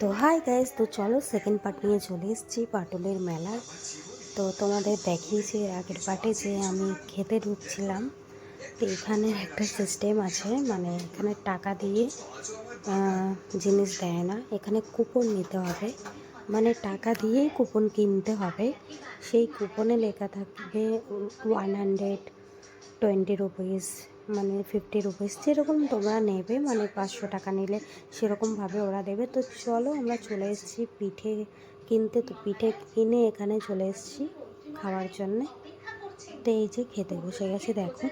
তো hi guys, তো চলো সেকেন্ড পার্ট নিয়ে চলে এসেছি পাটুলের মেলার। তো তোমাদের দেখিয়েছি এর আগের পার্টে যে আমি খেতে ঢুকছিলাম। তো এখানে একটা সিস্টেম আছে, মানে এখানে টাকা দিয়ে জিনিস দেয় না, এখানে কুপন নিতে হবে। মানে টাকা দিয়েই কুপন কিনতে হবে। সেই কুপনে লেখা থাকবে 120 রুপিস, মানে 50 রুপিস, যেরকম তোমরা নেবে, মানে 500 টাকা নিলে সেরকমভাবে ওরা দেবে। তো চলো আমরা চলে এসেছি পিঠে কিনতে। তো পিঠে কিনে এখানে চলে এসেছি খাওয়ার জন্যে। তো এই যে খেতে বসে গেছি, দেখো।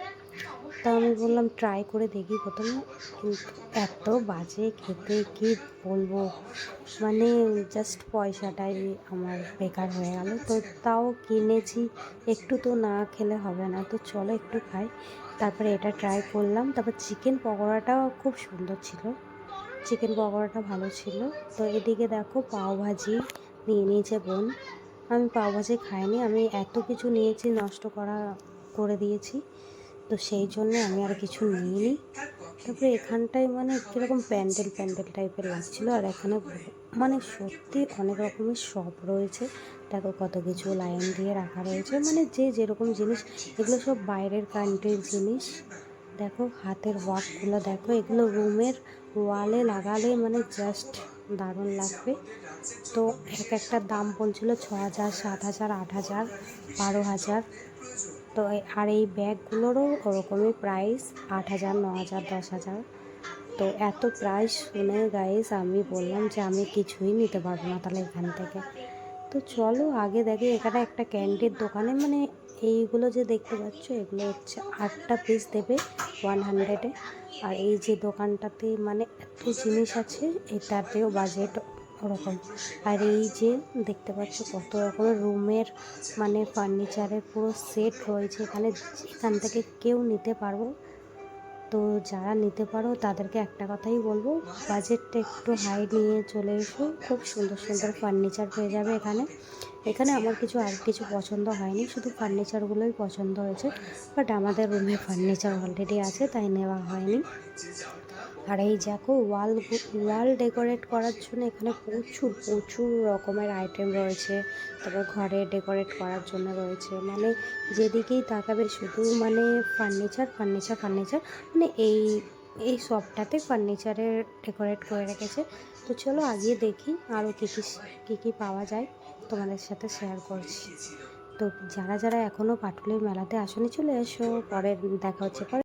তো আমি বললাম ট্রাই করে দেখি প্রথমে, কিন্তু এত বাজে খেতে কি বলবো, মানে জাস্ট পয়সাটাই আমার বেকার হয়ে গেল। তো তাও কিনেছি, একটু তো না খেলে হবে না। তো চলো একটু খাই। তারপরে এটা ট্রাই করলাম। তারপর চিকেন পকোড়াটাও খুব সুন্দর ছিল, চিকেন পকোড়াটা ভালো ছিল। তো এদিকে দেখো পাওভাজি নিয়ে নিয়েছে বোন। আমি পাওভাজি খাইনি, আমি এত কিছু নিয়েছি, নষ্ট করে দিয়েছি। তো সেই জন্যে আমি আর কিছু নিইনি। তারপরে এখানটায় মানে কীরকম প্যান্ডেল প্যান্ডেল টাইপের লাগছিলো। আর এখানে মানে সত্যি অনেক রকমের শপ রয়েছে। দেখো কত কিছু লাইন দিয়ে রাখা রয়েছে, মানে যে যেরকম জিনিস, এগুলো সব বাইরের কান্ট্রির জিনিস। দেখো হাতের ওয়ার্কগুলো দেখো, এগুলো রুমের ওয়ালে লাগালে মানে জাস্ট দারুণ লাগবে। তো এক একটা দাম বলছিল 6,000, 7,000, 8,000, 12,000। তো আর এই ব্যাগগুলোরও ওরকমই প্রাইস, 8,000, 9,000, 10,000। তো এত প্রাইস শুনে গাইস আমি বললাম যে আমি কিছুই নিতে পারবো না তাহলে এখান থেকে। তো চলো আগে দেখি, এখানে একটা ক্যান্ডির দোকানে, মানে এইগুলো যে দেখতে পাচ্ছ এগুলো হচ্ছে 8টা পিস দেবে 100-এ। আর এই যে দোকানটাতে মানে এত জিনিস আছে, এটাতেও বাজেট ওরকম। আর এই যে দেখতে পাচ্ছ কত রকমের রুমের মানে ফার্নিচারের পুরো সেট রয়েছে এখানে, এখান থেকে কেউ নিতে পারবো। তো যারা নিতে পারো তাদেরকে একটা কথাই বলবো, বাজেটটা একটু হাই নিয়ে চলে এসো, খুব সুন্দর সুন্দর ফার্নিচার পেয়ে যাবে এখানে। এখানে আমার আর কিছু পছন্দ হয়নি, শুধু ফার্নিচারগুলোই পছন্দ হয়েছে। বাট আমাদের রুমে ফার্নিচার অলরেডি আছে, তাই নেওয়া হয়নি। আর এই দেখো ওয়াল ডেকোরেট করার জন্য এখানে প্রচুর প্রচুর রকমের আইটেম রয়েছে। তারপর ঘরে ডেকোরেট করার জন্য রয়েছে, মানে যেদিকেই তাকাবে শুধু মানে ফার্নিচার ফার্নিচার ফার্নিচার, মানে এই সবটাতে ফার্নিচারের ডেকোরেট করে রেখেছে। তো চলো আগিয়ে দেখি আরও কী কী পাওয়া যায়, তোমাদের সাথে শেয়ার করছি। তো যারা যারা এখনও পাটুলির মেলাতে আসনি চলে এসো, পরে দেখা হচ্ছে পরে।